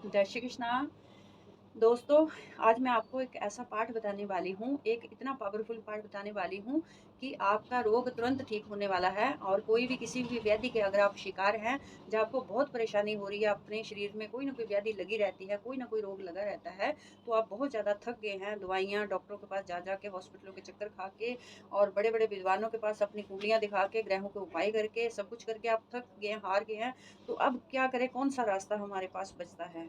जय श्री कृष्णा। दोस्तों, आज मैं आपको एक ऐसा पाठ बताने वाली हूँ, एक इतना पावरफुल पाठ बताने वाली हूँ कि आपका रोग तुरंत ठीक होने वाला है। और कोई भी किसी भी व्याधि के अगर आप शिकार हैं, जहाँ आपको बहुत परेशानी हो रही है, अपने शरीर में कोई ना कोई व्याधि लगी रहती है, कोई ना कोई रोग लगा रहता है, तो आप बहुत ज़्यादा थक गए हैं, दवाइयाँ डॉक्टरों के पास जा जा के, हॉस्पिटलों के चक्कर खा के और बड़े बड़े विद्वानों के पास अपनी कुंडलियाँ दिखा के, ग्रहों के उपाय करके, सब कुछ करके आप थक गए, हार गए हैं। तो अब क्या करें, कौन सा रास्ता हमारे पास बचता है?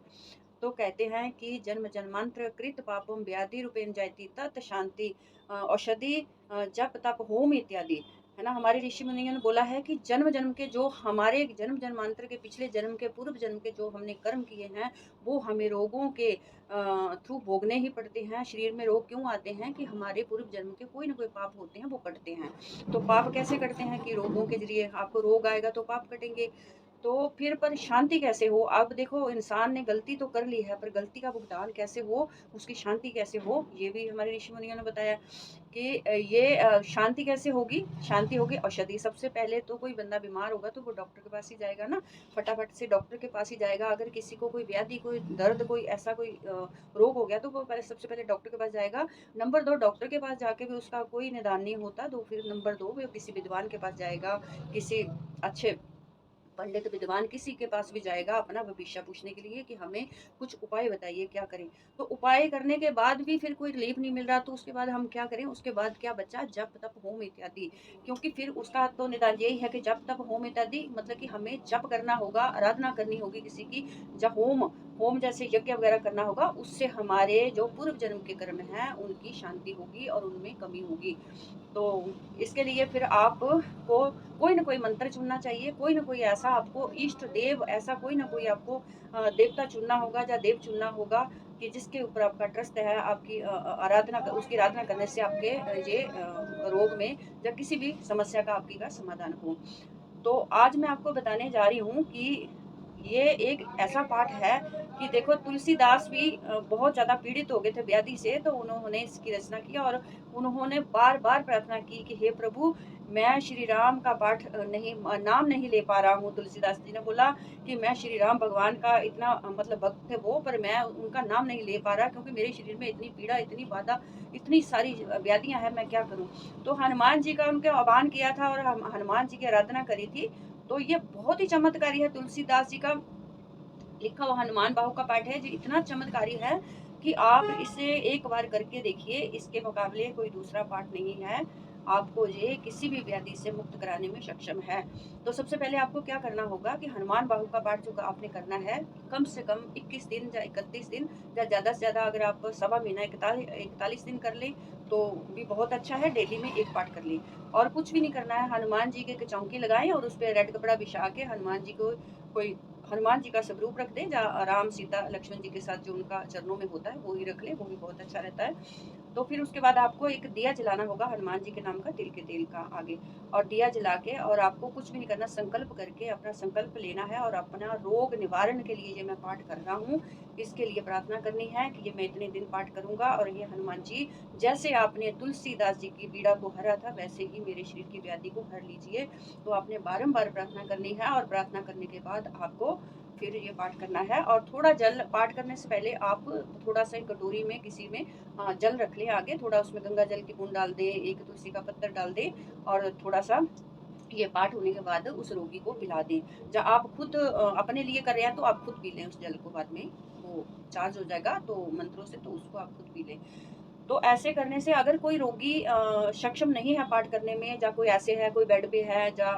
तो कहते हैं कि जन्म जन्मांतर कृत पापम व्याधि रूपेण जयति तत् शांति औषधि जप तप होम इत्यादि। है ना, हमारे ऋषि मुनियों ने बोला है कि जन्म जन्म के जो हमारे जन्म जन्मांतर के पिछले जन्म के पूर्व जन्म के जो हमने कर्म किए हैं, वो हमें रोगों के थ्रू भोगने ही पड़ते हैं। शरीर में रोग क्यों आते हैं कि हमारे पूर्व जन्म के कोई ना कोई पाप होते हैं, वो कटते हैं। तो पाप कैसे कटते हैं कि रोगों के जरिए। आपको रोग आएगा तो पाप कटेंगे। तो फिर पर शांति कैसे हो? अब देखो, इंसान ने गलती तो कर ली है, पर गलती का भुगतान कैसे हो, उसकी शांति कैसे हो, ये भी हमारे ऋषि मुनियों ने बताया कि ये शांति कैसे होगी। शांति होगी औषधि। सबसे पहले तो कोई बंदा बीमार होगा तो वो डॉक्टर के पास ही जाएगा ना, फटाफट से डॉक्टर के पास ही जाएगा। अगर किसी को कोई व्याधि, कोई दर्द, कोई ऐसा कोई रोग हो गया, तो वो पहले सबसे पहले डॉक्टर के पास जाएगा। नंबर 2, डॉक्टर के पास जाके भी उसका कोई निदान नहीं होता, तो फिर नंबर 2 वो किसी विद्वान के पास जाएगा, किसी अच्छे पंडित विद्वान किसी के पास भी जाएगा अपना भविष्य पूछने के लिए कि हमें कुछ उपाय बताइए, क्या करें। तो उपाय करने के बाद भी फिर कोई रिलीफ नहीं मिल रहा, तो उसके बाद हम क्या करें? उसके बाद क्या बचा? जप तप होम इत्यादि। क्योंकि फिर उसका तो निदान यही है कि जप तप होम इत्यादि, मतलब कि हमें जप करना होगा, आराधना करनी होगी किसी की। जब होम होम जैसे यज्ञ वगैरह करना होगा, उससे हमारे जो पूर्व जन्म के कर्म हैं उनकी शांति होगी और उनमें कमी होगी। तो इसके लिए फिर आपको कोई ना कोई मंत्र चुनना चाहिए, कोई ना कोई ऐसा आपको इष्ट देव, ऐसा कोई ना कोई आपको देवता चुनना होगा या देव चुनना होगा कि जिसके ऊपर आपका ट्रस्ट है। आपकी आराधना, उसकी आराधना करने से आपके ये रोग में या किसी भी समस्या का आपकी का समाधान हो। तो आज मैं आपको बताने जा रही हूँ कि ये एक ऐसा पाठ है कि देखो, तुलसीदास भी बहुत ज़्यादा पीड़ित हो गए थे व्याधि से, तो उन्होंने इसकी रचना किया और उन्होंने बार-बार प्रार्थना की कि हे प्रभु, मैं श्री राम का पाठ नाम नहीं ले पा रहा हूँ। तुलसीदास जी ने बोला कि मैं श्री राम भगवान का इतना मतलब भक्त थे वो, पर मैं उनका नाम नहीं ले पा रहा क्योंकि मेरे शरीर में इतनी पीड़ा, इतनी बाधा, इतनी सारी व्याधियाँ हैं, मैं क्या करूँ? तो हनुमान जी का उनके आह्वान किया था और हनुमान जी की आराधना करी थी। तो ये बहुत ही चमत्कारी है, तुलसीदास जी का लिखा हुआ हनुमान बाहु का पाठ है, जो इतना चमत्कारी है कि आप इसे एक बार करके देखिए। इसके मुकाबले कोई दूसरा पाठ नहीं है। आपको ये किसी भी व्याधि से मुक्त कराने में सक्षम है। तो सबसे पहले आपको क्या करना होगा कि हनुमान बाहु का पाठ जो आपने करना है, कम से कम 21 दिन या 31 दिन या ज़्यादा से ज़्यादा अगर आप सवा महीना 41 दिन कर लें तो भी बहुत अच्छा है। डेली में एक पाठ कर लें और कुछ भी नहीं करना है। हनुमान जी के चौकी लगाएं और उस पर रेड कपड़ा बिछा के हनुमान जी को कोई हनुमान जी का स्वरूप रख दें, जहाँ राम सीता लक्ष्मण जी के साथ जो उनका चरणों में होता है वो ही रख लें, वो भी बहुत अच्छा रहता है। तो फिर उसके बाद आपको एक दिया जलाना होगा हनुमान जी के नाम का, तिल के तेल का आगे, और दिया जला के, और आपको कुछ भी नहीं करना, संकल्प करके अपना संकल्प लेना है और अपना रोग निवारण के लिए ये मैं पाठ कर रहा हूँ, इसके लिए प्रार्थना करनी है कि ये मैं इतने दिन पाठ करूंगा और ये हनुमान जी, जैसे आपने तुलसीदास जी की पीड़ा को हरा था वैसे ही मेरे शरीर की व्याधि को हर लीजिए। तो आपने बारंबार प्रार्थना करनी है और प्रार्थना करने के बाद आपको फिर ये पाठ करना है। और थोड़ा जल, पाठ करने से पहले आप थोड़ा सा कटोरी में किसी में जल रख लें आगे, थोड़ा उसमें गंगा जल की बूंद डाल दें, एक तुलसी का पत्तर डाल दें और थोड़ा सा ये पाठ होने के बाद उस रोगी को पिला दें। जब आप खुद अपने लिए कर रहे हैं तो आप खुद पी लें उस जल को, बाद में वो चार्ज हो जाएगा तो मंत्रों से, तो उसको आप खुद पी लें। तो ऐसे करने से अगर कोई रोगी सक्षम नहीं है पाठ करने में, या कोई ऐसे है, कोई बेड पे है, या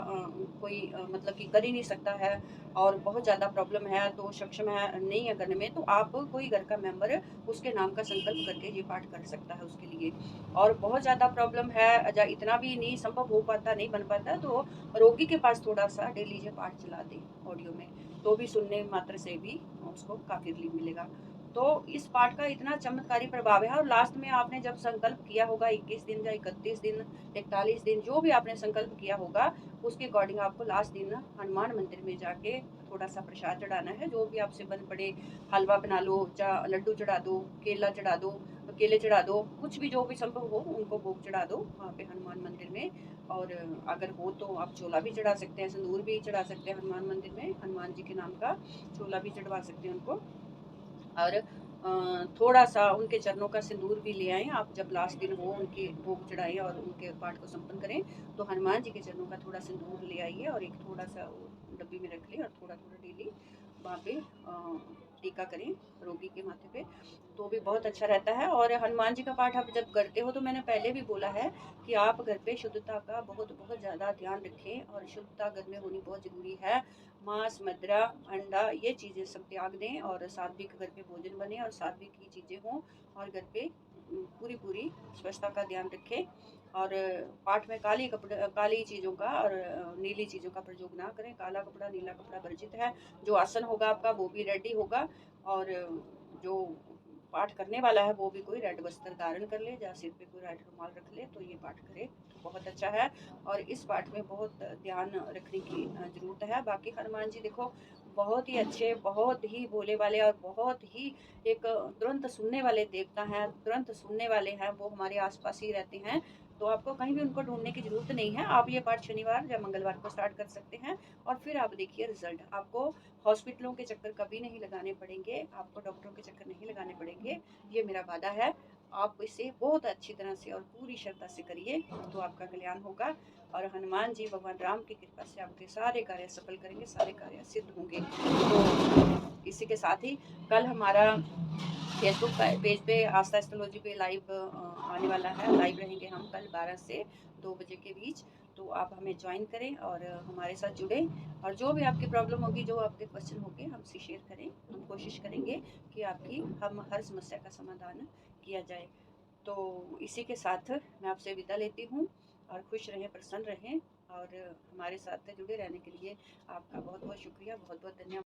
कोई मतलब कि कर ही नहीं सकता है और बहुत ज़्यादा प्रॉब्लम है, तो सक्षम है नहीं है करने में, तो आप कोई घर का मेंबर उसके नाम का संकल्प करके ये पाठ कर सकता है उसके लिए। और बहुत ज़्यादा प्रॉब्लम है या इतना भी नहीं संभव हो पाता, नहीं बन पाता, तो रोगी के पास थोड़ा सा डेली ये पाठ चला दें ऑडियो में, तो भी सुनने मात्र से भी उसको काफ़ी रिलीफ मिलेगा। तो इस पाठ का इतना चमत्कारी प्रभाव है। और लास्ट में आपने जब संकल्प किया होगा 21 दिन या 31 दिन, 41 दिन, जो भी आपने संकल्प किया होगा, उसके अकॉर्डिंग आपको लास्ट दिन हनुमान मंदिर में जाके थोड़ा सा प्रसाद चढ़ाना है, जो भी आपसे बन पड़े। हलवा बना लो, या लड्डू चढ़ा दो, केला चढ़ा दो, केले चढ़ा दो, कुछ भी जो भी संभव हो उनको भोग चढ़ा दो वहाँ पे हनुमान मंदिर में। और अगर हो तो आप छोला भी चढ़ा सकते हैं, सिंदूर भी चढ़ा सकते हैं हनुमान मंदिर में, हनुमान जी के नाम का छोला भी चढ़वा सकते हैं उनको। और थोड़ा सा उनके चरणों का सिंदूर भी ले आएँ। आप जब लास्ट दिन हो उनके भोग चढ़ाएँ और उनके पाठ को संपन्न करें, तो हनुमान जी के चरणों का थोड़ा सिंदूर ले आइए और एक थोड़ा-सा वो डब्बी में रख लें और थोड़ा-थोड़ा डेली वहाँ पे टीका करें रोगी के माथे पे, तो भी बहुत अच्छा रहता है। और हनुमान जी का पाठ आप जब करते हो, तो मैंने पहले भी बोला है कि आप घर पे शुद्धता का बहुत ज़्यादा ध्यान रखें और शुद्धता घर में होनी बहुत ज़रूरी है। मांस, मदिरा, अंडा ये चीज़ें सब त्याग दें और सात्विक घर पे भोजन बने और सात्विक ही चीज़ें हों और घर पे पूरी स्वच्छता का ध्यान रखें। और पाठ में काली चीज़ों का और नीली चीज़ों का प्रयोग ना करें। काला कपड़ा, नीला कपड़ा वर्जित है। जो आसन होगा आपका वो भी रेड ही होगा और जो पाठ करने वाला है वो भी कोई रेड वस्त्र धारण कर ले या सिर पे कोई रेड रुमाल रख ले, तो ये पाठ करे तो बहुत अच्छा है। और इस पाठ में बहुत ध्यान रखने की ज़रूरत है। बाकी हनुमान जी देखो बहुत ही अच्छे, बहुत ही भोले वाले और बहुत ही एक तुरंत सुनने वाले देवता हैं, तुरंत सुनने वाले हैं, वो हमारे आस-पास ही रहते हैं। तो आपको कहीं भी उनको ढूँढने की ज़रूरत नहीं है। आप ये पाठ शनिवार या मंगलवार को स्टार्ट कर सकते हैं और फिर आप देखिए रिज़ल्ट। आपको हॉस्पिटलों के चक्कर कभी नहीं लगाने पड़ेंगे, आपको डॉक्टरों के चक्कर नहीं लगाने पड़ेंगे, ये मेरा वादा है। आप इसे बहुत अच्छी तरह से और पूरी श्रद्धा से करिए, तो आपका कल्याण होगा और हनुमान जी भगवान राम की कृपा से आपके सारे कार्य सफल करेंगे, सारे कार्य सिद्ध होंगे। तो इसी के साथ ही कल हमारा फेसबुक पेज पे आस्था एस्ट्रोलॉजी पे लाइव आने वाला है। लाइव रहेंगे हम कल 12 से 2 बजे के बीच, तो आप हमें ज्वाइन करें और हमारे साथ जुड़ें और जो भी आपकी प्रॉब्लम होगी, जो आपके क्वेश्चन होंगे हमसे शेयर करें। हम कोशिश करेंगे कि आपकी हम हर समस्या का समाधान किया जाए। तो इसी के साथ मैं आपसे विदा लेती हूँ और खुश रहें, प्रसन्न रहें और हमारे साथ जुड़े रहने के लिए आपका बहुत बहुत शुक्रिया, बहुत बहुत धन्यवाद।